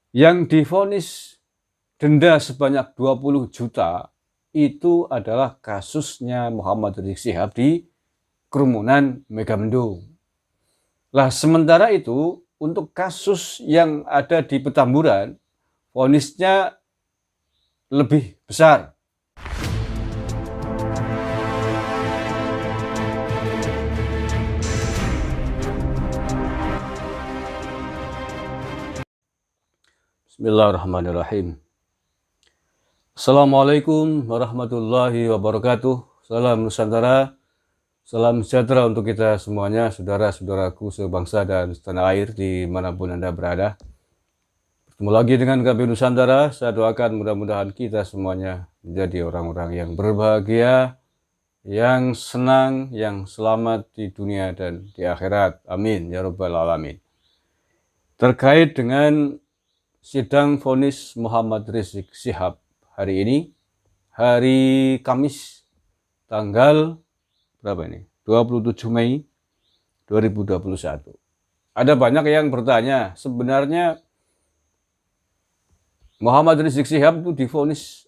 Yang divonis denda sebanyak 20 juta itu adalah kasusnya Muhammad Rizik Syihab di kerumunan Megamendung. Lah sementara itu untuk kasus yang ada di Petamburan, vonisnya lebih besar. Bismillahirrahmanirrahim. Assalamualaikum warahmatullahi wabarakatuh. Salam Nusantara, salam sejahtera untuk kita semuanya, saudara-saudaraku sebangsa dan setanah air dimanapun Anda berada. Bertemu lagi dengan kami Nusantara. Saya doakan mudah-mudahan kita semuanya menjadi orang-orang yang berbahagia, yang senang, yang selamat di dunia dan di akhirat. Amin ya rabbal alamin. Terkait dengan sidang vonis Muhammad Rizik Syihab hari ini, hari Kamis, tanggal berapa ini? 27 Mei 2021. Ada banyak yang bertanya, sebenarnya Muhammad Rizik Syihab itu divonis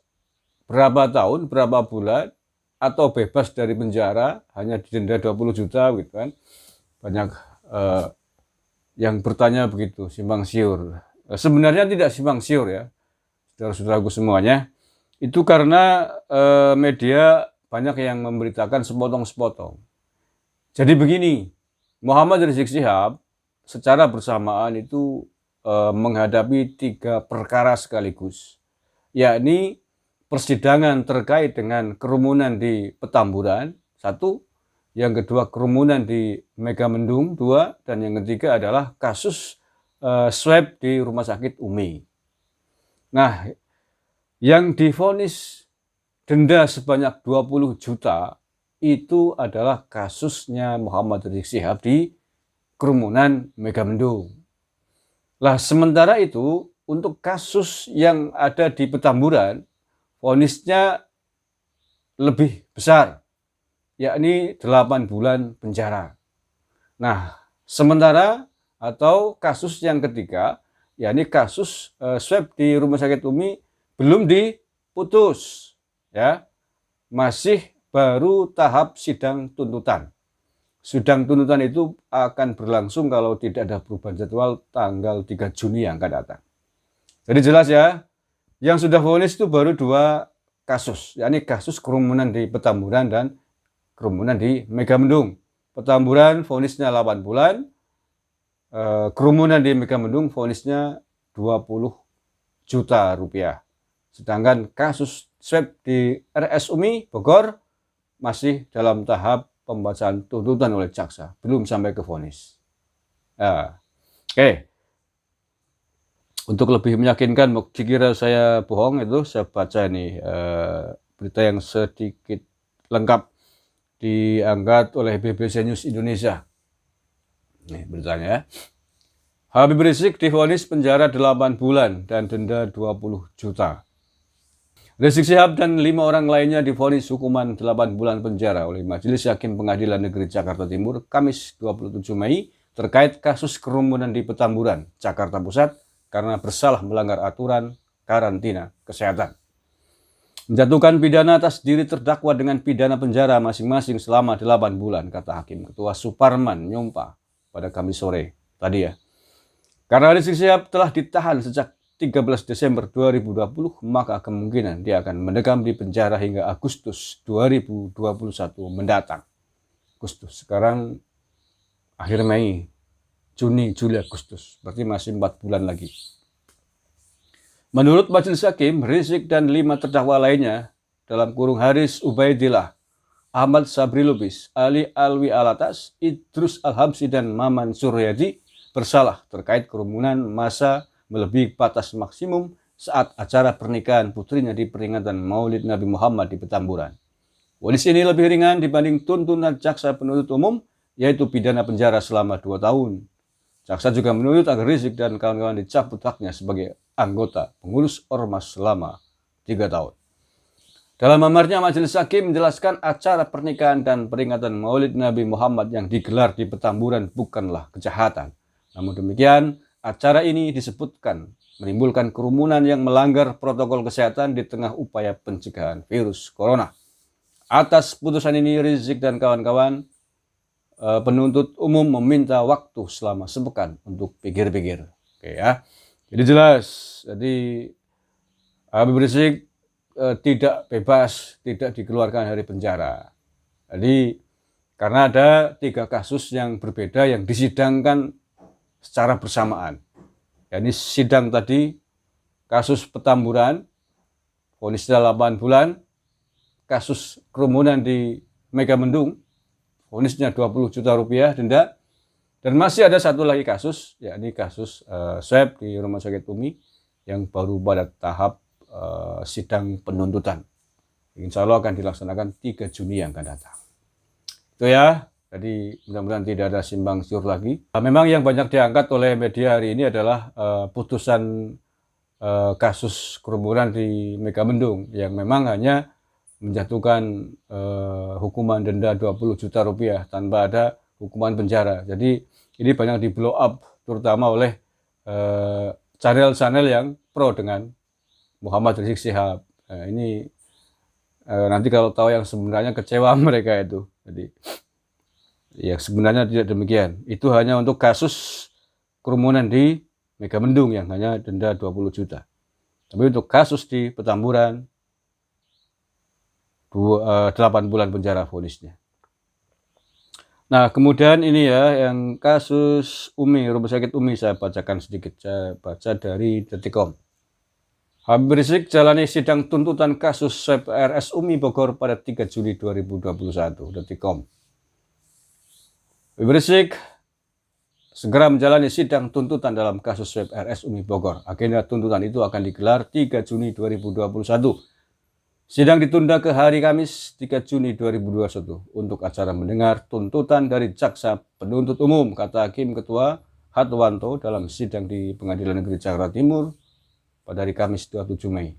berapa tahun, berapa bulan, atau bebas dari penjara, hanya didenda 20 juta gitu kan. Banyak yang bertanya begitu, simpang siur. Sebenarnya tidak simpang siur ya, saudara-saudaraku semuanya. Itu karena media banyak yang memberitakan sepotong-sepotong. Jadi begini, Muhammad Rizik Syihab secara bersamaan itu menghadapi 3 perkara sekaligus, yakni persidangan terkait dengan kerumunan di Petamburan, 1, yang kedua kerumunan di Megamendung, 2, dan yang ketiga adalah kasus swab di Rumah Sakit Umi. Nah, yang divonis denda sebanyak 20 juta itu adalah kasusnya Muhammad Rizik Syihab di kerumunan Megamendung. Lah sementara itu untuk kasus yang ada di Petamburan, vonisnya lebih besar, yakni 8 bulan penjara. Nah, sementara atau kasus yang ketiga, yakni kasus swab di Rumah Sakit Umi belum diputus, ya, masih baru tahap sidang tuntutan. Sidang tuntutan itu akan berlangsung kalau tidak ada perubahan jadwal tanggal 3 Juni yang akan datang. Jadi jelas ya, yang sudah vonis itu baru 2 kasus, yakni kasus kerumunan di Petamburan dan kerumunan di Megamendung. Petamburan vonisnya 8 bulan, kerumunan di Megamendung vonisnya 20 juta rupiah. Sedangkan kasus swab di RS Umi Bogor masih dalam tahap pembacaan tuntutan oleh jaksa, belum sampai ke vonis. Oke. Untuk lebih meyakinkan, dikira saya bohong itu, saya baca ini berita yang sedikit lengkap diangkat oleh BBC News Indonesia. Nih beritanya ya. Habib Rizik divonis penjara 8 bulan dan denda 20 juta. Rizik Syihab dan 5 orang lainnya divonis hukuman 8 bulan penjara oleh Majelis Hakim Pengadilan Negeri Jakarta Timur Kamis 27 Mei terkait kasus kerumunan di Petamburan, Jakarta Pusat karena bersalah melanggar aturan karantina kesehatan. Menjatuhkan pidana atas diri terdakwa dengan pidana penjara masing-masing selama 8 bulan, kata Hakim Ketua Suparman Nyompa pada Kamis sore tadi ya. Karena Rizik Syihab telah ditahan sejak 13 Desember 2020, maka kemungkinan dia akan mendekam di penjara hingga Agustus 2021 mendatang. Agustus, sekarang akhir Mei, Juni, Juli, Agustus, berarti masih 4 bulan lagi. Menurut Majelis Hakim, Rizik dan 5 terdakwa lainnya, dalam kurung Haris Ubaidillah, Ahmad Sabri Lubis, Ali Alwi Alatas, Idrus Al-Habsi, dan Maman Suryadi bersalah terkait kerumunan massa melebihi batas maksimum saat acara pernikahan putrinya di peringatan Maulid Nabi Muhammad di Petamburan. Vonis ini lebih ringan dibanding tuntutan jaksa penuntut umum, yaitu pidana penjara selama 2 tahun. Jaksa juga menuntut agar Rizik dan kawan-kawan dicabut haknya sebagai anggota pengurus ormas selama 3 tahun. Dalam amarnya, Majelis Hakim menjelaskan acara pernikahan dan peringatan Maulid Nabi Muhammad yang digelar di Petamburan bukanlah kejahatan. Namun demikian, acara ini disebutkan menimbulkan kerumunan yang melanggar protokol kesehatan di tengah upaya pencegahan virus corona. Atas putusan ini, Rizik dan kawan-kawan penuntut umum meminta waktu selama sepekan untuk pikir-pikir. Oke ya. Jadi jelas, jadi Habib Rizik tidak bebas, tidak dikeluarkan dari penjara. Jadi karena ada 3 kasus yang berbeda yang disidangkan secara bersamaan. Ini sidang tadi, kasus Petamburan, vonisnya 8 bulan, kasus kerumunan di Megamendung, vonisnya 20 juta rupiah denda, dan masih ada satu lagi kasus, yakni kasus swab di Rumah Sakit Umi yang baru pada tahap sidang penuntutan. Insya Allah akan dilaksanakan 3 Juni yang akan datang. Itu ya, jadi mudah-mudahan tidak ada simpang siur lagi. Memang yang banyak diangkat oleh media hari ini adalah putusan kasus kerumunan di Megamendung yang memang hanya menjatuhkan hukuman denda 20 juta rupiah tanpa ada hukuman penjara. Jadi ini banyak di blow up terutama oleh channel-channel yang pro dengan Muhammad Rizik Syihab. Ini nanti kalau tahu yang sebenarnya kecewa mereka itu. Jadi ya sebenarnya tidak demikian. Itu hanya untuk kasus kerumunan di Megamendung yang hanya denda 20 juta. Tapi untuk kasus di Petamburan 8 bulan penjara vonisnya. Nah, kemudian ini ya yang kasus Umi, Rumah Sakit Umi, saya bacakan sedikit, saya baca dari Detikcom. Habib Rizik jalani sidang tuntutan kasus swab RS Umi Bogor pada 3 Juli 2021. Detikcom. Habib Rizik segera menjalani sidang tuntutan dalam kasus swab RS Umi Bogor. Agenda tuntutan itu akan digelar 3 Juni 2021. Sidang ditunda ke hari Kamis 3 Juni 2021 untuk acara mendengar tuntutan dari jaksa penuntut umum, kata Hakim Ketua Hatwanto dalam sidang di Pengadilan Negeri Jakarta Timur pada hari Kamis 27 Mei.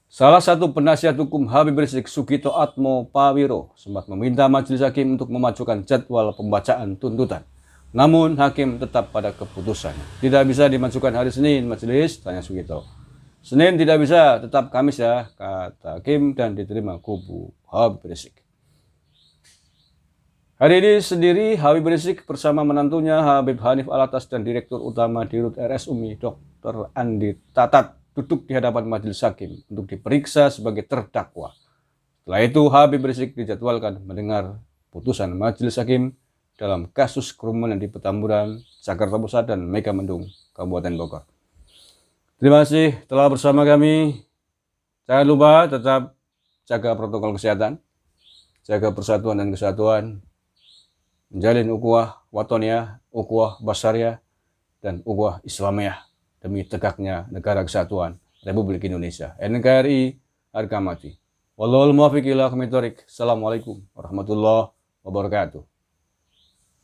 Salah satu penasihat hukum Habib Rizik, Sugito Atmo Pawiro, sempat meminta majelis hakim untuk memajukan jadwal pembacaan tuntutan. Namun hakim tetap pada keputusannya. Tidak bisa dimajukan hari Senin majelis, tanya Sugito. Senin tidak bisa, tetap Kamis ya, kata hakim, dan diterima kubu Habib Rizik. Hari ini sendiri Habib Rizik bersama menantunya Habib Hanif Alatas dan Direktur Utama Dirut RS Umi Dr. Andi Tatat duduk di hadapan majelis hakim untuk diperiksa sebagai terdakwa. Setelah itu Habib Rizik dijadwalkan mendengar putusan majelis hakim dalam kasus kerumunan di Petamburan, Jakarta Pusat dan Megamendung, Kabupaten Bogor. Terima kasih telah bersama kami. Jangan lupa tetap jaga protokol kesehatan, jaga persatuan dan kesatuan, menjalin ukhuwah watoniyah, ukhuwah basariyah, dan ukhuwah islamiyah demi tegaknya negara kesatuan Republik Indonesia. NKRI harga mati. Wallahul muwaffiq ila aqwamit thoriq. Assalamualaikum warahmatullahi wabarakatuh.